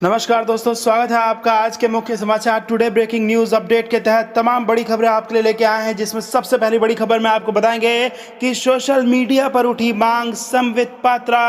नमस्कार दोस्तों, स्वागत है आपका आज के मुख्य समाचार टुडे ब्रेकिंग न्यूज अपडेट के तहत। तमाम बड़ी खबरें आपके लिए लेके आए हैं, जिसमें सबसे पहली बड़ी खबर में आपको बताएंगे कि सोशल मीडिया पर उठी मांग, संबित पात्रा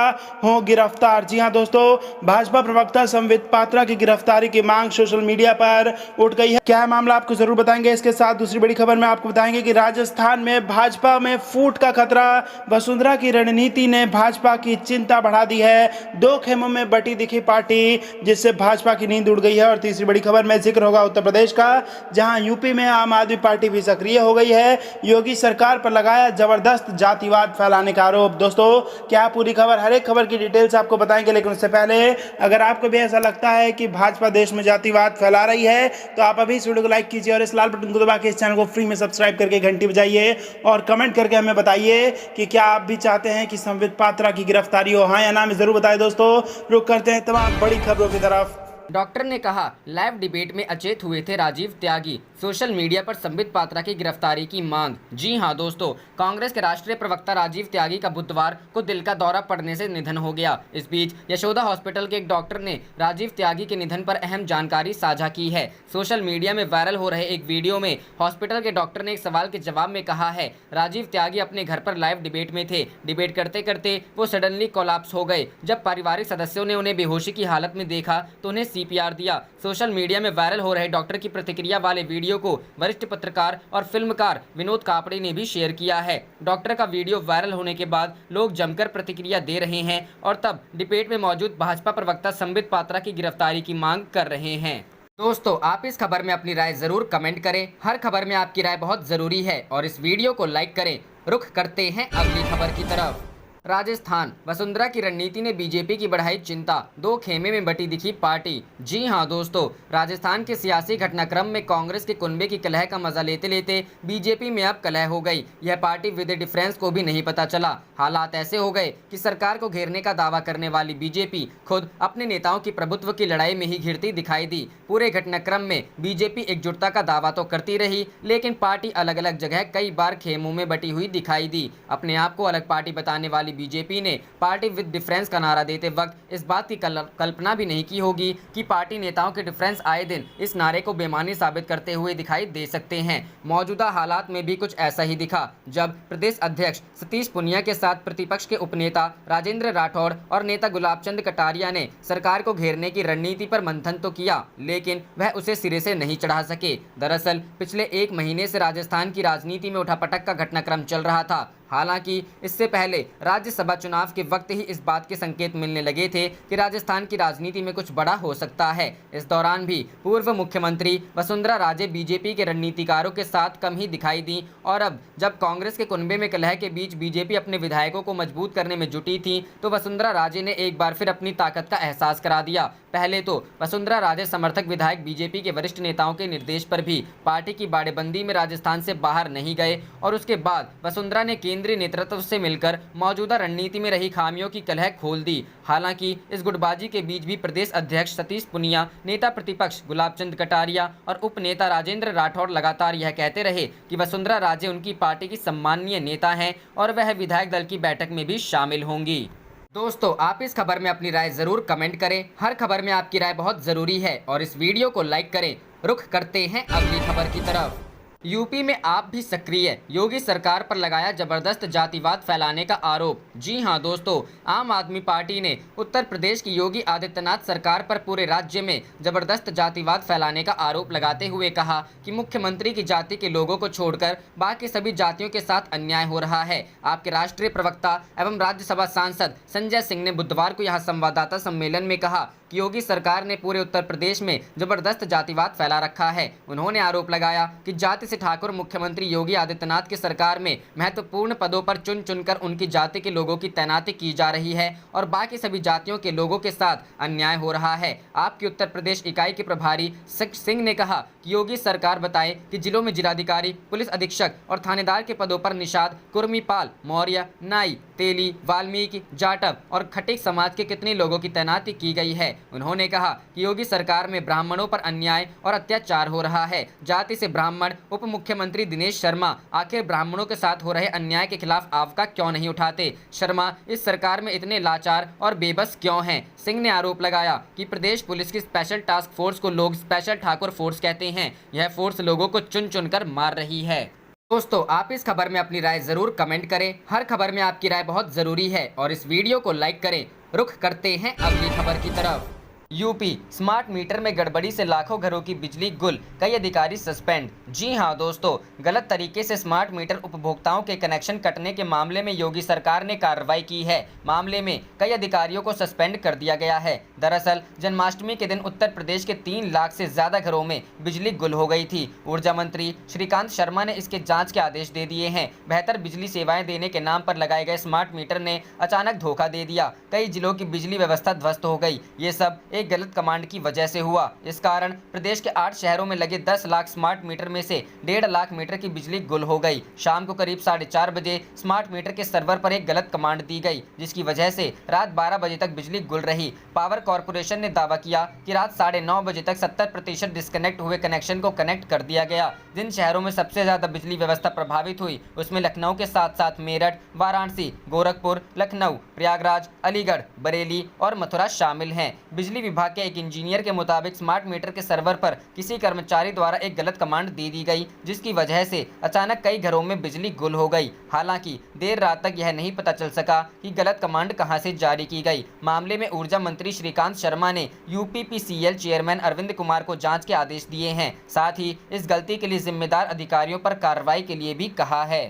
हो गिरफ्तार। जी हां दोस्तों, भाजपा प्रवक्ता संबित पात्रा की गिरफ्तारी की मांग सोशल मीडिया पर उठ गई है। क्या है मामला, आपको जरूर बताएंगे। इसके साथ दूसरी बड़ी खबर में आपको बताएंगे कि राजस्थान में भाजपा में फूट का खतरा, वसुंधरा की रणनीति ने भाजपा की चिंता बढ़ा दी है। दो खेमों में बटी दिखी पार्टी, जिससे भाजपा की नींद उड़ गई है। और तीसरी बड़ी खबर में जिक्र होगा उत्तर प्रदेश का, जहां यूपी में आम आदमी पार्टी भी सक्रिय हो गई है। योगी सरकार पर लगाया जबरदस्त जातिवाद फैलाने का आरोप। दोस्तों, क्या पूरी खबर, हर एक खबर की डिटेल्स आपको बताएंगे, लेकिन उससे पहले अगर आपको भी ऐसा लगता है कि भाजपा देश में जातिवाद फैला रही है, तो आप अभी इस वीडियो को लाइक कीजिए और इस लाल बटन को दबा के इस चैनल को फ्री में सब्सक्राइब करके घंटी बजाइए और कमेंट करके हमें बताइए कि क्या आप भी चाहते हैं कि संबित पात्रा की गिरफ्तारी हो। हाँ या ना में जरूर बताएं। दोस्तों, रुक करते हैं तमाम बड़ी खबरों की तरफ। डॉक्टर ने कहा, लाइव डिबेट में अचेत हुए थे राजीव त्यागी, सोशल मीडिया पर संबित पात्रा की गिरफ्तारी की मांग। जी हां दोस्तों, कांग्रेस के राष्ट्रीय प्रवक्ता राजीव त्यागी का बुधवार को दिल का दौरा पड़ने से निधन हो गया। इस बीच यशोदा हॉस्पिटल के एक डॉक्टर ने राजीव त्यागी के निधन पर अहम जानकारी साझा की है। सोशल मीडिया में वायरल हो रहे एक वीडियो में हॉस्पिटल के डॉक्टर ने एक सवाल के जवाब में कहा है, राजीव त्यागी अपने घर पर लाइव डिबेट में थे। डिबेट करते करते वो सडनली कोलैप्स हो गए। जब पारिवारिक सदस्यों ने उन्हें बेहोशी की हालत में देखा तो उन्हें सीपीआर दिया। सोशल मीडिया में वायरल हो रहे डॉक्टर की प्रतिक्रिया वाले वीडियो को वरिष्ठ पत्रकार और फिल्मकार विनोद कापड़े ने भी शेयर किया है। डॉक्टर का वीडियो वायरल होने के बाद लोग जमकर प्रतिक्रिया दे रहे हैं और तब डिबेट में मौजूद भाजपा प्रवक्ता संबित पात्रा की गिरफ्तारी की मांग कर रहे हैं। दोस्तों, आप इस खबर में अपनी राय जरूर कमेंट करें। हर खबर में आपकी राय बहुत जरूरी है और इस वीडियो को लाइक करें। रुख करते हैं अगली खबर की तरफ। राजस्थान, वसुंधरा की रणनीति ने बीजेपी की बढ़ाई चिंता, दो खेमे में बटी दिखी पार्टी। जी हां दोस्तों, राजस्थान के सियासी घटनाक्रम में कांग्रेस के कुनबे की कलह का मजा लेते लेते बीजेपी में अब कलह हो गई। यह पार्टी विद डिफरेंस को भी नहीं पता चला। हालात ऐसे हो गए कि सरकार को घेरने का दावा करने वाली बीजेपी खुद अपने नेताओं की प्रभुत्व की लड़ाई में ही घिरती दिखाई दी। पूरे घटनाक्रम में बीजेपी एकजुटता का दावा तो करती रही, लेकिन पार्टी अलग अलग जगह कई बार खेमों में बटी हुई दिखाई दी। अपने आप को अलग पार्टी बताने वाली बीजेपी ने पार्टी विद डिफरेंस का नारा देते वक्त इस बात की कल्पना भी नहीं की होगी कि पार्टी नेताओं के डिफरेंस आए दिन इस नारे को बेमानी साबित करते हुए दिखाई दे सकते हैं। मौजूदा हालात में भी कुछ ऐसा ही दिखा, जब प्रदेश अध्यक्ष सतीश पुनिया के साथ प्रतिपक्ष के उपनेता राजेंद्र राठौड़ और नेता गुलाबचंद कटारिया ने सरकार को घेरने की रणनीति पर मंथन तो किया, लेकिन वह उसे सिरे से नहीं चढ़ा सके। दरअसल पिछले एक महीने से राजस्थान की राजनीति में उठापटक का घटनाक्रम चल रहा था। हालांकि इससे पहले राज्यसभा चुनाव के वक्त ही इस बात के संकेत मिलने लगे थे कि राजस्थान की राजनीति में कुछ बड़ा हो सकता है। इस दौरान भी पूर्व मुख्यमंत्री वसुंधरा राजे बीजेपी के रणनीतिकारों के साथ कम ही दिखाई दी और अब जब कांग्रेस के कुनबे में कलह के बीच बीजेपी अपने विधायकों को मजबूत करने में जुटी थी, तो वसुंधरा राजे ने एक बार फिर अपनी ताकत का एहसास करा दिया। पहले तो वसुंधरा राजे समर्थक विधायक बीजेपी के वरिष्ठ नेताओं के निर्देश पर भी पार्टी की बाड़ेबंदी में राजस्थान से बाहर नहीं गए और उसके बाद वसुंधरा ने केंद्रीय नेतृत्व से मिलकर मौजूदा रणनीति में रही खामियों की कलह खोल दी। हालांकि इस गुटबाजी के बीच भी प्रदेश अध्यक्ष सतीश पुनिया, नेता प्रतिपक्ष गुलाबचंद कटारिया और उपनेता राजेंद्र राठौड़ लगातार यह कहते रहे कि वसुंधरा राजे उनकी पार्टी की सम्माननीय नेता हैं और वह विधायक दल की बैठक में भी शामिल होंगी। दोस्तों, आप इस खबर में अपनी राय जरूर कमेंट करें। हर खबर में आपकी राय बहुत जरूरी है और इस वीडियो को लाइक करें। रुख करते हैं अगली खबर की तरफ। यूपी में आप भी सक्रिय, योगी सरकार पर लगाया जबरदस्त जातिवाद फैलाने का आरोप। जी हां दोस्तों, आम आदमी पार्टी ने उत्तर प्रदेश की योगी आदित्यनाथ सरकार पर पूरे राज्य में जबरदस्त जातिवाद फैलाने का आरोप लगाते हुए कहा कि मुख्यमंत्री की जाति के लोगों को छोड़कर बाकी सभी जातियों के साथ अन्याय हो रहा है। आपके राष्ट्रीय प्रवक्ता एवं राज्यसभा सांसद संजय सिंह ने बुधवार को यहाँ संवाददाता सम्मेलन में कहा कि योगी सरकार ने पूरे उत्तर प्रदेश में जबरदस्त जातिवाद फैला रखा है। उन्होंने आरोप लगाया कि जाति से ठाकुर मुख्यमंत्री योगी आदित्यनाथ की सरकार में महत्वपूर्ण पदों पर चुन चुनकर उनकी जाति के लोगों की तैनाती की जा रही है और बाकी सभी जातियों के लोगों के साथ अन्याय हो रहा है। आपकी उत्तर प्रदेश इकाई के प्रभारी सिंह ने कहा कि योगी सरकार बताए कि जिलों में जिलाधिकारी, पुलिस अधीक्षक और थानेदार के पदों पर निषाद, कुर्मीपाल, मौर्य, नाई, तेली, वाल्मीकि, जाटव और खटीक समाज के कितने लोगों की तैनाती की गई है। उन्होंने कहा कि योगी सरकार में ब्राह्मणों पर अन्याय और अत्याचार हो रहा है। जाति से ब्राह्मण, उप मुख्यमंत्री दिनेश शर्मा आखिर ब्राह्मणों के साथ हो रहे अन्याय के खिलाफ आवाज क्यों नहीं उठाते? शर्मा इस सरकार में इतने लाचार और बेबस क्यों हैं? सिंह ने आरोप लगाया कि प्रदेश पुलिस की स्पेशल टास्क फोर्स को लोग स्पेशल ठाकुर फोर्स कहते हैं। यह फोर्स लोगों को चुन चुनकर मार रही है। दोस्तों, आप इस खबर में अपनी राय जरूर कमेंट करें। हर खबर में आपकी राय बहुत जरूरी है और इस वीडियो को लाइक करें। रुख करते हैं अगली खबर की तरफ। यूपी स्मार्ट मीटर में गड़बड़ी से लाखों घरों की बिजली गुल, कई अधिकारी सस्पेंड। जी हां दोस्तों, गलत तरीके से स्मार्ट मीटर उपभोक्ताओं के कनेक्शन कटने के मामले में योगी सरकार ने कार्रवाई की है। मामले में कई अधिकारियों को सस्पेंड कर दिया गया है। दरअसल जन्माष्टमी के दिन उत्तर प्रदेश के 3 लाख से ज्यादा घरों में बिजली गुल हो गई थी। ऊर्जा मंत्री श्रीकांत शर्मा ने इसके जाँच के आदेश दे दिए हैं। बेहतर बिजली सेवाएं देने के नाम पर लगाए गए स्मार्ट मीटर ने अचानक धोखा दे दिया। कई जिलों की बिजली व्यवस्था ध्वस्त हो गई। ये सब एक गलत कमांड की वजह से हुआ। इस कारण प्रदेश के 8 शहरों में लगे 10 लाख स्मार्ट मीटर में से 1.5 लाख मीटर की बिजली गुल हो गई। शाम को करीब 4:30 बजे स्मार्ट मीटर के सर्वर पर एक गलत कमांड दी गई, जिसकी वजह से रात 12 बजे तक बिजली गुल रही। पावर कॉर्पोरेशन ने दावा किया कि रात 9:30 बजे तक 70% डिस्कनेक्ट हुए कनेक्शन को कनेक्ट कर दिया गया। जिन शहरों में सबसे ज्यादा बिजली व्यवस्था प्रभावित हुई उसमें लखनऊ के साथ साथ मेरठ, वाराणसी, गोरखपुर, लखनऊ, प्रयागराज, अलीगढ़, बरेली और मथुरा शामिल हैं। बिजली विभाग के एक इंजीनियर के मुताबिक स्मार्ट मीटर के सर्वर पर किसी कर्मचारी द्वारा एक गलत कमांड दे दी गई, जिसकी वजह से अचानक कई घरों में बिजली गुल हो गई। हालांकि देर रात तक यह नहीं पता चल सका कि गलत कमांड कहां से जारी की गई। मामले में ऊर्जा मंत्री श्रीकांत शर्मा ने यूपीपीसीएल चेयरमैन अरविंद कुमार को जांच के आदेश दिए हैं। साथ ही इस गलती के लिए जिम्मेदार अधिकारियों पर कार्रवाई के लिए भी कहा है।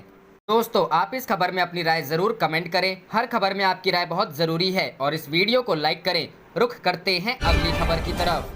दोस्तों, आप इस खबर में अपनी राय जरूर कमेंट करें। हर खबर में आपकी राय बहुत जरूरी है और इस वीडियो को लाइक करें। रुख करते हैं अगली खबर की तरफ।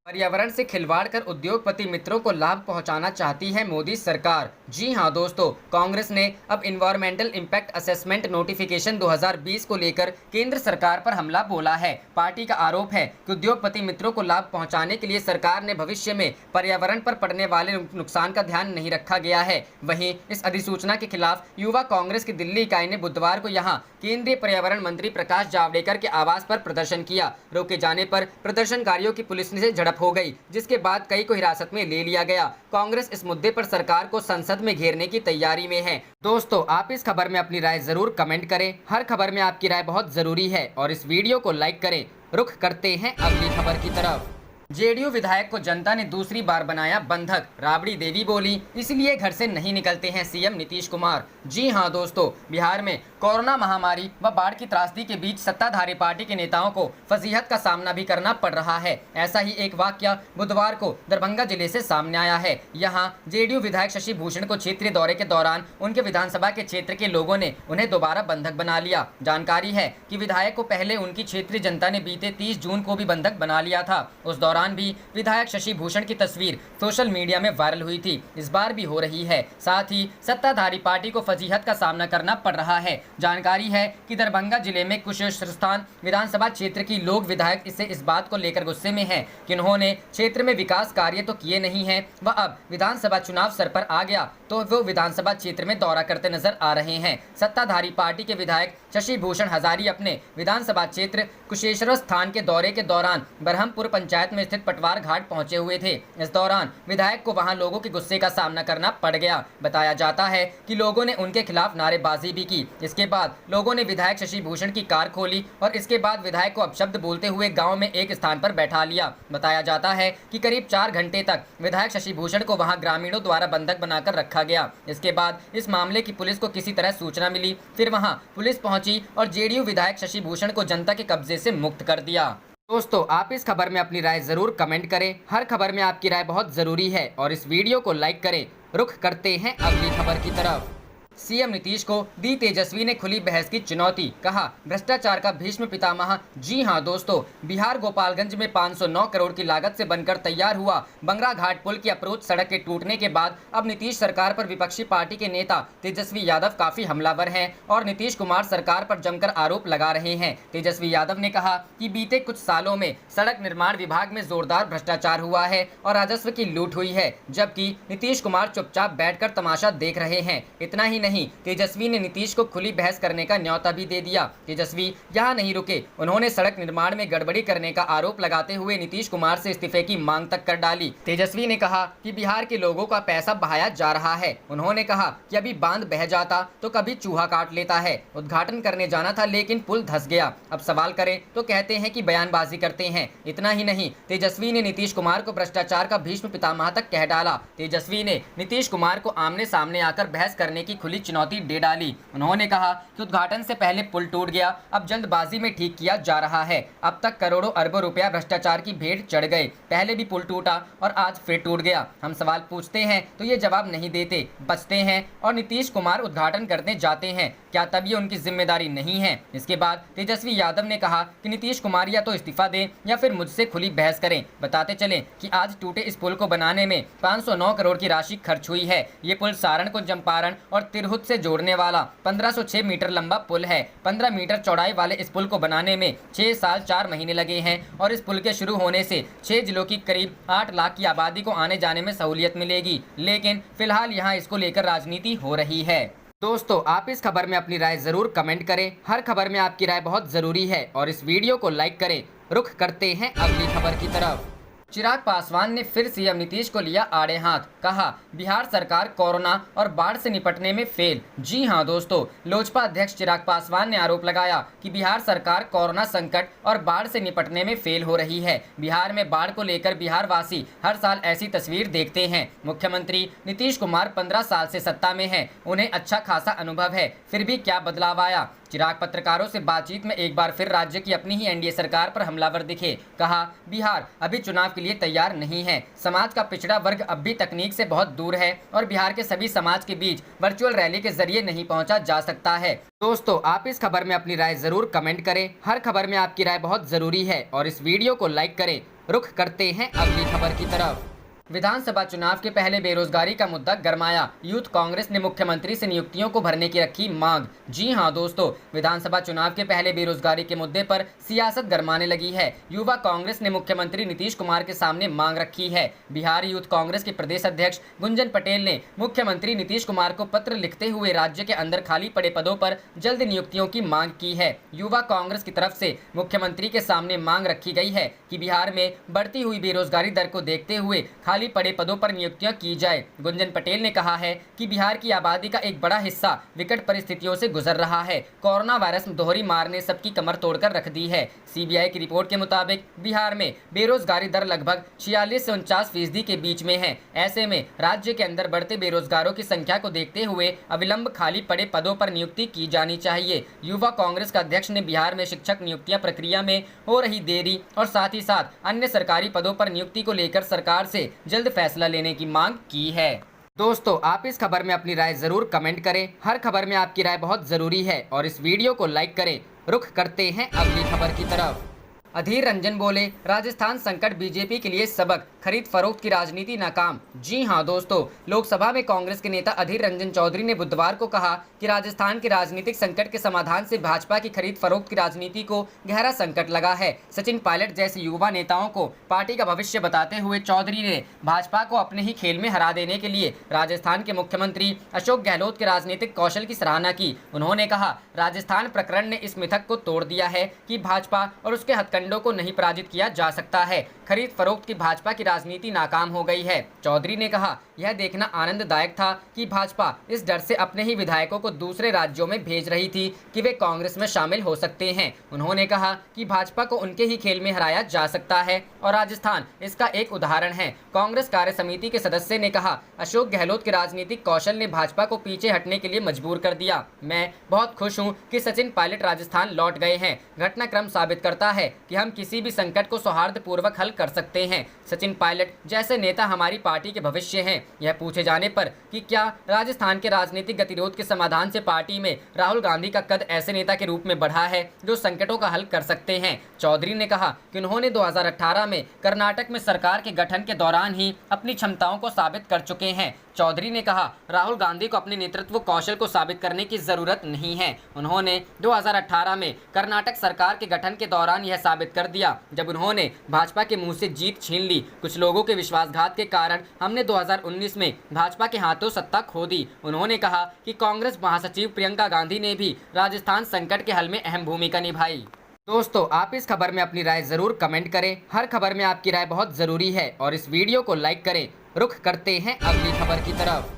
पर्यावरण से खिलवाड़ कर उद्योगपति मित्रों को लाभ पहुंचाना चाहती है मोदी सरकार। जी हां दोस्तों, कांग्रेस ने अब इन्वायरमेंटल इम्पैक्ट असेसमेंट नोटिफिकेशन 2020 को लेकर केंद्र सरकार पर हमला बोला है। पार्टी का आरोप है कि उद्योगपति मित्रों को लाभ पहुंचाने के लिए सरकार ने भविष्य में पर्यावरण पर पड़ने वाले नुकसान का ध्यान नहीं रखा गया है। वहीं इस अधिसूचना के खिलाफ युवा कांग्रेस की दिल्ली इकाई ने बुधवार को यहां केंद्रीय पर्यावरण मंत्री प्रकाश जावड़ेकर के आवास पर प्रदर्शन किया। रोके जाने पर प्रदर्शनकारियों की पुलिस से झड़प हो गई, जिसके बाद कई को हिरासत में ले लिया गया। कांग्रेस इस मुद्दे पर सरकार को संसद में घेरने की तैयारी में है। दोस्तों, आप इस खबर में अपनी राय जरूर कमेंट करें। हर खबर में आपकी राय बहुत जरूरी है और इस वीडियो को लाइक करें। रुख करते हैं अगली खबर की तरफ। जेडीयू विधायक को जनता ने दूसरी बार बनाया बंधक, राबड़ी देवी बोली, इसलिए घर से नहीं निकलते हैं सीएम नीतीश कुमार। जी हां दोस्तों, बिहार में कोरोना महामारी व बाढ़ की त्रासदी के बीच सत्ताधारी पार्टी के नेताओं को फजीहत का सामना भी करना पड़ रहा है। ऐसा ही एक वाकया बुधवार को दरभंगा जिले से सामने आया है। यहां जेडीयू विधायक शशि भूषण को क्षेत्रीय दौरे के दौरान उनके विधानसभा के क्षेत्र के लोगों ने उन्हें दोबारा बंधक बना लिया। जानकारी है कि विधायक को पहले उनकी क्षेत्रीय जनता ने बीते 30 जून को भी बंधक बना लिया था। उस दौरान भी विधायक शशि भूषण की तस्वीर सोशल मीडिया में वायरल हुई थी। इस बार भी हो रही है। साथ ही सत्ताधारी पार्टी को फजीहत का सामना करना पड़ रहा है। जानकारी है कि दरभंगा जिले में कुशेश्वरस्थान विधानसभा क्षेत्र की लोग विधायक इससे इस बात को लेकर गुस्से में हैं कि उन्होंने क्षेत्र में विकास कार्य तो किए नहीं हैं, वह अब विधानसभा चुनाव सर पर आ गया तो वो विधानसभा क्षेत्र में दौरा करते नजर आ रहे हैं। सत्ताधारी पार्टी के विधायक शशि भूषण हजारी अपने विधानसभा क्षेत्र कुशेश्वर स्थान के दौरे के दौरान बरहमपुर पंचायत में स्थित पटवार घाट पहुंचे हुए थे। इस दौरान विधायक को वहां लोगों के गुस्से का सामना करना पड़ गया। बताया जाता है कि लोगों ने उनके खिलाफ नारेबाजी भी की। इसके बाद लोगों ने विधायक शशि भूषण की कार खोली और इसके बाद विधायक को अपशब्द बोलते हुए गाँव में एक स्थान पर बैठा लिया। बताया जाता है कि करीब 4 घंटे तक विधायक शशि भूषण को वहां ग्रामीणों द्वारा बंधक बनाकर रखा गया। इसके बाद इस मामले की पुलिस को किसी तरह सूचना मिली, फिर वहां पुलिस पहुंची और जेडीयू विधायक शशि भूषण को जनता के कब्जे से मुक्त कर दिया। दोस्तों, आप इस खबर में अपनी राय जरूर कमेंट करें। हर खबर में आपकी राय बहुत जरूरी है और इस वीडियो को लाइक करें। रुख करते हैं अगली खबर की तरफ। सीएम नीतीश को दी तेजस्वी ने खुली बहस की चुनौती, कहा भ्रष्टाचार का भीष्म पितामह। जी हां दोस्तों, बिहार गोपालगंज में 509 करोड़ की लागत से बनकर तैयार हुआ बंगरा घाट पुल की अप्रोच सड़क के टूटने के बाद अब नीतीश सरकार पर विपक्षी पार्टी के नेता तेजस्वी यादव काफी हमलावर हैं और नीतीश कुमार सरकार पर जमकर आरोप लगा रहे हैं। तेजस्वी यादव ने कहा कि बीते कुछ सालों में सड़क निर्माण विभाग में जोरदार भ्रष्टाचार हुआ है और राजस्व की लूट हुई है, जबकि नीतीश कुमार चुपचाप बैठकर तमाशा देख रहे हैं। इतना ही नहीं, नहीं, तेजस्वी ने नीतीश को खुली बहस करने का न्योता भी दे दिया। तेजस्वी यहाँ नहीं रुके, उन्होंने सड़क निर्माण में गड़बड़ी करने का आरोप लगाते हुए नीतीश कुमार से इस्तीफे की मांग तक कर डाली। तेजस्वी ने कहा कि बिहार के लोगों का पैसा बहाया जा रहा है। उन्होंने कहा कि अभी बांध बह जाता तो कभी चूहा काट लेता है। उद्घाटन करने जाना था लेकिन पुल धंस गया। अब सवाल करें तो कहते हैं कि बयानबाजी करते हैं। इतना ही नहीं, तेजस्वी ने नीतीश कुमार को भ्रष्टाचार का भीष्म पितामह तक कह डाला। तेजस्वी ने नीतीश कुमार को आमने सामने आकर बहस करने की खुली चुनौती दे डाली। उन्होंने कहा कि उद्घाटन से पहले पुल टूट गया, अब जल्दबाजी में ठीक किया जा रहा है। अब तक करोड़ों अरबों रुपया भ्रष्टाचार की भेंट चढ़ गए। पहले भी पुल टूटा और आज फिर टूट गया। हम सवाल पूछते हैं तो ये जवाब नहीं देते, बचते हैं और नीतीश कुमार उद्घाटन करने जाते हैं। क्या तब ये उनकी जिम्मेदारी नहीं है? इसके बाद तेजस्वी यादव ने कहा कि नीतीश कुमार या तो इस्तीफा दें या फिर मुझसे खुली बहस करें। बताते चलें कि आज टूटे इस पुल को बनाने में 509 करोड़ की राशि खर्च हुई है। ये पुल सारण को चंपारण और तिरहुत से जोड़ने वाला 1506 मीटर लंबा पुल है। 15 मीटर चौड़ाई वाले इस पुल को बनाने में 6 साल 4 महीने लगे हैं और इस पुल के शुरू होने से 6 जिलों की करीब 8 लाख की आबादी को आने जाने में सहूलियत मिलेगी। लेकिन फिलहाल यहाँ इसको लेकर राजनीति हो रही है। दोस्तों, आप इस खबर में अपनी राय जरूर कमेंट करें। हर खबर में आपकी राय बहुत जरूरी है और इस वीडियो को लाइक करें। रुख करते हैं अगली खबर की तरफ। चिराग पासवान ने फिर सीएम नीतीश को लिया आड़े हाथ। कहा बिहार सरकार कोरोना और बाढ़ से निपटने में फेल। जी हां दोस्तों, लोजपा अध्यक्ष चिराग पासवान ने आरोप लगाया कि बिहार सरकार कोरोना संकट और बाढ़ से निपटने में फेल हो रही है। बिहार में बाढ़ को लेकर बिहार वासी हर साल ऐसी तस्वीर देखते हैं। मुख्यमंत्री नीतीश कुमार 15 साल से सत्ता में हैं, उन्हें अच्छा खासा अनुभव है, फिर भी क्या बदलाव आया? चिराग पत्रकारों से बातचीत में एक बार फिर राज्य की अपनी ही एनडीए सरकार पर हमलावर दिखे। कहा बिहार अभी चुनाव के लिए तैयार नहीं है। समाज का पिछड़ा वर्ग अब भी तकनीक से बहुत दूर है और बिहार के सभी समाज के बीच वर्चुअल रैली के जरिए नहीं पहुंचा जा सकता है। दोस्तों, आप इस खबर में अपनी राय जरूर कमेंट करें। हर खबर में आपकी राय बहुत जरूरी है और इस वीडियो को लाइक करें। रुख करते हैं अगली खबर की तरफ। विधानसभा चुनाव के पहले बेरोजगारी का मुद्दा गरमाया। यूथ कांग्रेस ने मुख्यमंत्री से नियुक्तियों को भरने की रखी मांग। जी हां दोस्तों, विधानसभा चुनाव के पहले बेरोजगारी के मुद्दे पर सियासत गरमाने लगी है। युवा कांग्रेस ने मुख्यमंत्री नीतीश कुमार के सामने मांग रखी है। बिहार यूथ कांग्रेस के प्रदेश अध्यक्ष गुंजन पटेल ने मुख्यमंत्री नीतीश कुमार को पत्र लिखते हुए राज्य के अंदर खाली पड़े पदों पर जल्द नियुक्तियों की मांग की है। युवा कांग्रेस की तरफ से मुख्यमंत्री के सामने मांग रखी गई है कि बिहार में बढ़ती हुई बेरोजगारी दर को देखते हुए खाली पड़े पदों पर नियुक्तियां की जाए। गुंजन पटेल ने कहा है कि बिहार की आबादी का एक बड़ा हिस्सा विकट परिस्थितियों से गुजर रहा है। कोरोना वायरस दोहरी मार ने सबकी कमर तोड़कर रख दी है। सीबीआई की रिपोर्ट के मुताबिक बिहार में बेरोजगारी दर लगभग 46 से 49% के बीच में है। ऐसे में राज्य के अंदर बढ़ते बेरोजगारों की संख्या को देखते हुए अविलंब खाली पड़े पदों पर नियुक्ति की जानी चाहिए। युवा कांग्रेस का अध्यक्ष ने बिहार में शिक्षक नियुक्तियां प्रक्रिया में हो रही देरी और साथ ही साथ अन्य सरकारी पदों पर नियुक्ति को लेकर सरकार से जल्द फैसला लेने की मांग की है। दोस्तों, आप इस खबर में अपनी राय जरूर कमेंट करें। हर खबर में आपकी राय बहुत जरूरी है और इस वीडियो को लाइक करें। रुख करते हैं अगली खबर की तरफ। अधीर रंजन बोले राजस्थान संकट बीजेपी के लिए सबक, खरीद फरोख्त की राजनीति नाकाम। जी हां दोस्तों, लोकसभा में कांग्रेस के नेता अधीर रंजन चौधरी ने बुधवार को कहा कि राजस्थान के राजनीतिक संकट के समाधान से भाजपा की खरीद फरोख्त की राजनीति को गहरा संकट लगा है। सचिन पायलट जैसे युवा नेताओं को पार्टी का भविष्य बताते हुए चौधरी ने भाजपा को अपने ही खेल में हरा देने के लिए राजस्थान के मुख्यमंत्री अशोक गहलोत के राजनीतिक कौशल की सराहना की। उन्होंने कहा राजस्थान प्रकरण ने इस मिथक को तोड़ दिया है कि भाजपा और उसके हथकंडों को नहीं पराजित किया जा सकता है। खरीद फरोख्त की भाजपा की राजनीति नाकाम हो गई है। चौधरी ने कहा यह देखना आनंददायक था कि भाजपा इस डर से अपने ही विधायकों को दूसरे राज्यों में भेज रही थी कि वे कांग्रेस में शामिल हो सकते हैं। उन्होंने कहा कि भाजपा को उनके ही खेल में हराया जा सकता है और राजस्थान इसका एक उदाहरण है। कांग्रेस कार्य समिति के सदस्य ने कहा अशोक गहलोत के राजनीतिक कौशल ने भाजपा को पीछे हटने के लिए मजबूर कर दिया। मैं बहुत खुश हूं कि सचिन पायलट राजस्थान लौट गए हैं। घटनाक्रम साबित करता है कि हम किसी भी संकट को सौहार्दपूर्वक हल कर सकते हैं। सचिन पायलट जैसे नेता हमारी पार्टी के भविष्य हैं। यह पूछे जाने पर कि क्या राजस्थान के राजनीतिक गतिरोध के समाधान से पार्टी में राहुल गांधी का कद ऐसे नेता के रूप में बढ़ा है जो संकटों का हल कर सकते हैं। चौधरी ने कहा कि उन्होंने 2018 में कर्नाटक में सरकार के गठन के दौरान ही अपनी क्षमताओं को साबित कर चुके हैं। चौधरी ने कहा राहुल गांधी को अपने नेतृत्व कौशल को साबित करने की जरूरत नहीं है। उन्होंने 2018 में कर्नाटक सरकार के गठन के दौरान यह साबित साबित कर दिया जब उन्होंने भाजपा के मुंह से जीत छीन ली। कुछ लोगों के विश्वासघात के कारण हमने 2019 में भाजपा के हाथों सत्ता खो दी। उन्होंने कहा कि कांग्रेस महासचिव प्रियंका गांधी ने भी राजस्थान संकट के हल में अहम भूमिका निभाई। दोस्तों, आप इस खबर में अपनी राय जरूर कमेंट करें। हर खबर में आपकी राय बहुत जरूरी है और इस वीडियो को लाइक करें। रुख करते हैं अगली खबर की तरफ।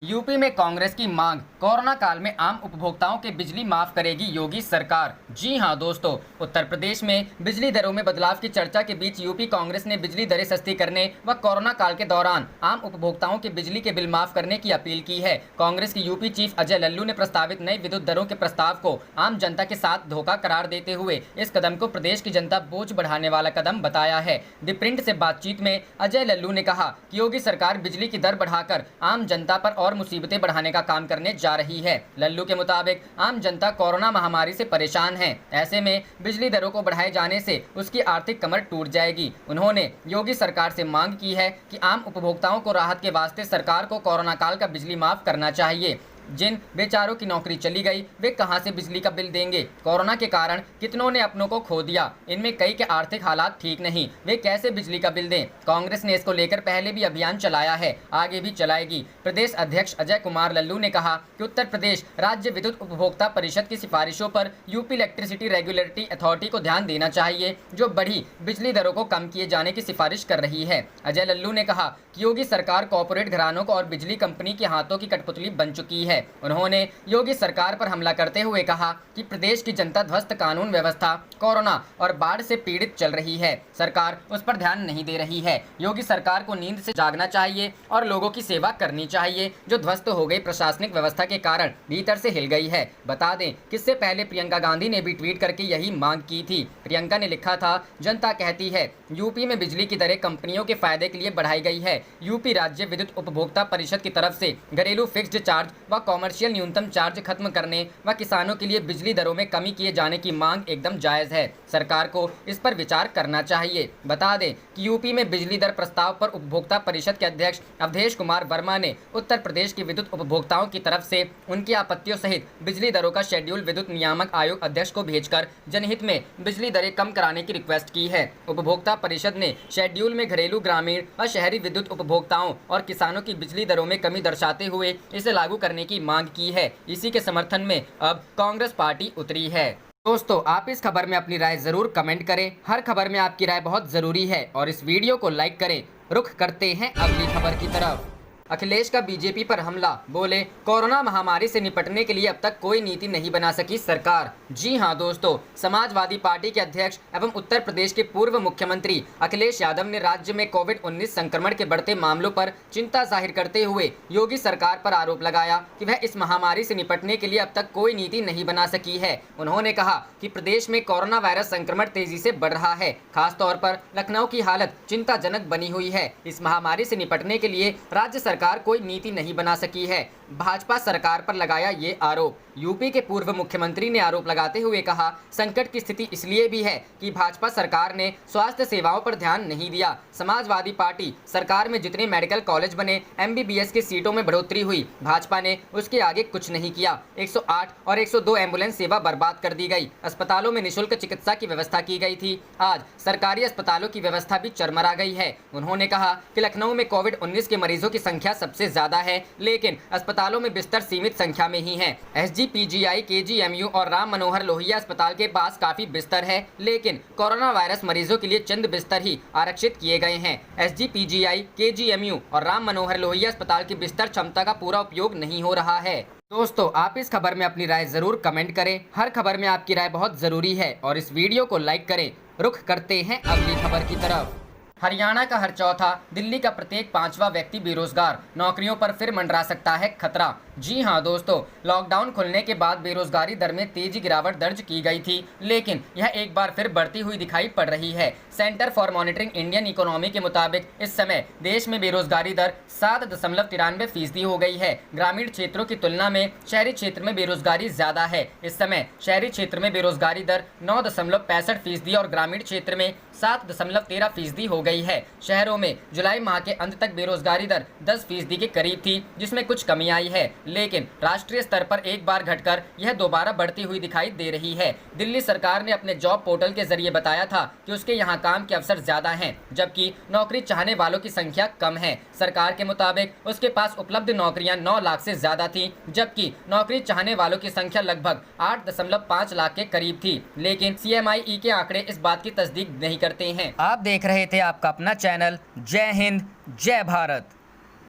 यूपी में कांग्रेस की मांग, कोरोना काल में आम उपभोक्ताओं के बिजली माफ करेगी योगी सरकार। जी हां दोस्तों, उत्तर प्रदेश में बिजली दरों में बदलाव की चर्चा के बीच यूपी कांग्रेस ने बिजली दरें सस्ती करने व कोरोना काल के दौरान आम उपभोक्ताओं के बिजली के बिल माफ करने की अपील की है। कांग्रेस की यूपी चीफ अजय लल्लू ने प्रस्तावित नई विद्युत दरों के प्रस्ताव को आम जनता के साथ धोखा करार देते हुए इस कदम को प्रदेश की जनता बोझ बढ़ाने वाला कदम बताया है। द प्रिंट से बातचीत में अजय लल्लू ने कहा कि योगी सरकार बिजली की दर बढ़ाकर आम जनता पर और मुसीबतें बढ़ाने का काम करने जा रही है। लल्लू के मुताबिक आम जनता कोरोना महामारी से परेशान है। ऐसे में बिजली दरों को बढ़ाए जाने से उसकी आर्थिक कमर टूट जाएगी। उन्होंने योगी सरकार से मांग की है कि आम उपभोक्ताओं को राहत के वास्ते सरकार को कोरोना काल का बिजली माफ करना चाहिए। जिन बेचारों की नौकरी चली गई वे कहां से बिजली का बिल देंगे? कोरोना के कारण कितनों ने अपनों को खो दिया। इनमें कई के आर्थिक हालात ठीक नहीं, वे कैसे बिजली का बिल दें? कांग्रेस ने इसको लेकर पहले भी अभियान चलाया है, आगे भी चलाएगी। प्रदेश अध्यक्ष अजय कुमार लल्लू ने कहा कि उत्तर प्रदेश राज्य विद्युत उपभोक्ता परिषद की सिफारिशों पर यूपी इलेक्ट्रिसिटी रेगुलेटरी अथॉरिटी को ध्यान देना चाहिए, जो बढ़ी बिजली दरों को कम किए जाने की सिफारिश कर रही है। अजय लल्लू ने कहा कि योगी सरकार कॉर्पोरेट घरानों को और बिजली कंपनी के हाथों की कठपुतली बन चुकी है। उन्होंने योगी सरकार पर हमला करते हुए कहा कि प्रदेश की जनता ध्वस्त कानून व्यवस्था, कोरोना और बाढ़ से पीड़ित चल रही है। सरकार उस पर ध्यान नहीं दे रही है। योगी सरकार को नींद से जागना चाहिए और लोगों की सेवा करनी चाहिए, जो ध्वस्त हो गई प्रशासनिक व्यवस्था के कारण भीतर से हिल गई है। बता दें कि इससे पहले प्रियंका गांधी ने भी ट्वीट करके यही मांग की थी। प्रियंका ने लिखा था, जनता कहती है यूपी में बिजली की दरें कंपनियों के फायदे के लिए बढ़ाई गई है। यूपी राज्य विद्युत उपभोक्ता परिषद की तरफ से घरेलू फिक्स्ड चार्ज व कॉमर्शियल न्यूनतम चार्ज खत्म करने व किसानों के लिए बिजली दरों में कमी किए जाने की मांग एकदम जायज है। सरकार को इस पर विचार करना चाहिए। बता दें कि यूपी में बिजली दर प्रस्ताव पर उपभोक्ता परिषद के अध्यक्ष अवधेश कुमार वर्मा ने उत्तर प्रदेश के विद्युत उपभोक्ताओं की तरफ से उनकी आपत्तियों सहित बिजली दरों का शेड्यूल विद्युत नियामक आयोग अध्यक्ष को भेजकर जनहित में बिजली दरें कम कराने की रिक्वेस्ट की है। उपभोक्ता परिषद ने शेड्यूल में घरेलू, ग्रामीण व शहरी विद्युत उपभोक्ताओं और किसानों की बिजली दरों में कमी दर्शाते हुए इसे लागू करने की मांग की है। इसी के समर्थन में अब कांग्रेस पार्टी उतरी है। दोस्तों, आप इस खबर में अपनी राय जरूर कमेंट करें। हर खबर में आपकी राय बहुत जरूरी है और इस वीडियो को लाइक करें। रुख करते हैं अगली खबर की तरफ। अखिलेश का बीजेपी पर हमला, बोले कोरोना महामारी से निपटने के लिए अब तक कोई नीति नहीं बना सकी सरकार। जी हां दोस्तों, समाजवादी पार्टी के अध्यक्ष एवं उत्तर प्रदेश के पूर्व मुख्यमंत्री अखिलेश यादव ने राज्य में कोविड-19 संक्रमण के बढ़ते मामलों पर चिंता जाहिर करते हुए योगी सरकार पर आरोप लगाया कि वह इस महामारी से निपटने के लिए अब तक कोई नीति नहीं बना सकी है। उन्होंने कहा कि प्रदेश में कोरोना वायरस संक्रमण तेजी से बढ़ रहा है। खासतौर पर लखनऊ की हालत चिंताजनक बनी हुई है। इस महामारी से निपटने के लिए राज्य सरकार कोई नीति नहीं बना सकी है। भाजपा सरकार पर लगाया ये आरोप। यूपी के पूर्व मुख्यमंत्री ने आरोप लगाते हुए कहा, संकट की स्थिति इसलिए भी है कि भाजपा सरकार ने स्वास्थ्य सेवाओं पर ध्यान नहीं दिया। समाजवादी पार्टी सरकार में जितने मेडिकल कॉलेज बने, MBBS की सीटों में बढ़ोतरी हुई, भाजपा ने उसके आगे कुछ नहीं किया। 108 और 102 एम्बुलेंस सेवा बर्बाद कर दी गई। अस्पतालों में निःशुल्क चिकित्सा की व्यवस्था की गई थी। आज सरकारी अस्पतालों की व्यवस्था भी चरमरा गई है। उन्होंने कहा कि लखनऊ में कोविड-19 के मरीजों की संख्या सबसे ज्यादा है, लेकिन अस्पतालों में बिस्तर सीमित संख्या में ही हैं। SGPGI, KGMU और राम मनोहर लोहिया अस्पताल के पास काफी बिस्तर है, लेकिन कोरोना वायरस मरीजों के लिए चंद बिस्तर ही आरक्षित किए गए हैं। SGPGI, KGMU और राम मनोहर लोहिया अस्पताल की बिस्तर क्षमता का पूरा उपयोग नहीं हो रहा है। दोस्तों, आप इस खबर में अपनी राय जरूर कमेंट करें। हर खबर में आपकी राय बहुत जरूरी है और इस वीडियो को लाइक करें। रुख करते हैं अगली खबर की तरफ। हरियाणा का हर चौथा, दिल्ली का प्रत्येक 5वां व्यक्ति बेरोजगार, नौकरियों पर फिर मंडरा सकता है खतरा। जी हां दोस्तों, लॉकडाउन खुलने के बाद बेरोजगारी दर में तेजी गिरावट दर्ज की गई थी, लेकिन यह एक बार फिर बढ़ती हुई दिखाई पड़ रही है। Centre for monitoring Indian economy के मुताबिक इस समय देश में बेरोजगारी दर 7.93% हो गई है। ग्रामीण क्षेत्रों की तुलना में शहरी क्षेत्र में बेरोजगारी ज्यादा है। इस समय शहरी क्षेत्र में बेरोजगारी दर 9.65% और ग्रामीण क्षेत्र में 7.13% हो गई है। शहरों में जुलाई माह के अंत तक बेरोजगारी दर 10% के करीब थी, जिसमें कुछ कमी आई है। लेकिन राष्ट्रीय स्तर पर एक बार घटकर यह दोबारा बढ़ती हुई दिखाई दे रही है। दिल्ली सरकार ने अपने जॉब पोर्टल के जरिए बताया था कि उसके यहाँ काम के अवसर ज्यादा हैं, जबकि नौकरी चाहने वालों की संख्या कम है। सरकार के मुताबिक उसके पास उपलब्ध नौकरियां 9 लाख से ज्यादा थी, जबकि नौकरी चाहने वालों की संख्या लगभग 8.5 लाख के करीब थी। लेकिन CMIE के आंकड़े इस बात की तस्दीक नहीं करते हैं। आप देख रहे थे आपका अपना चैनल जय हिंद जय भारत।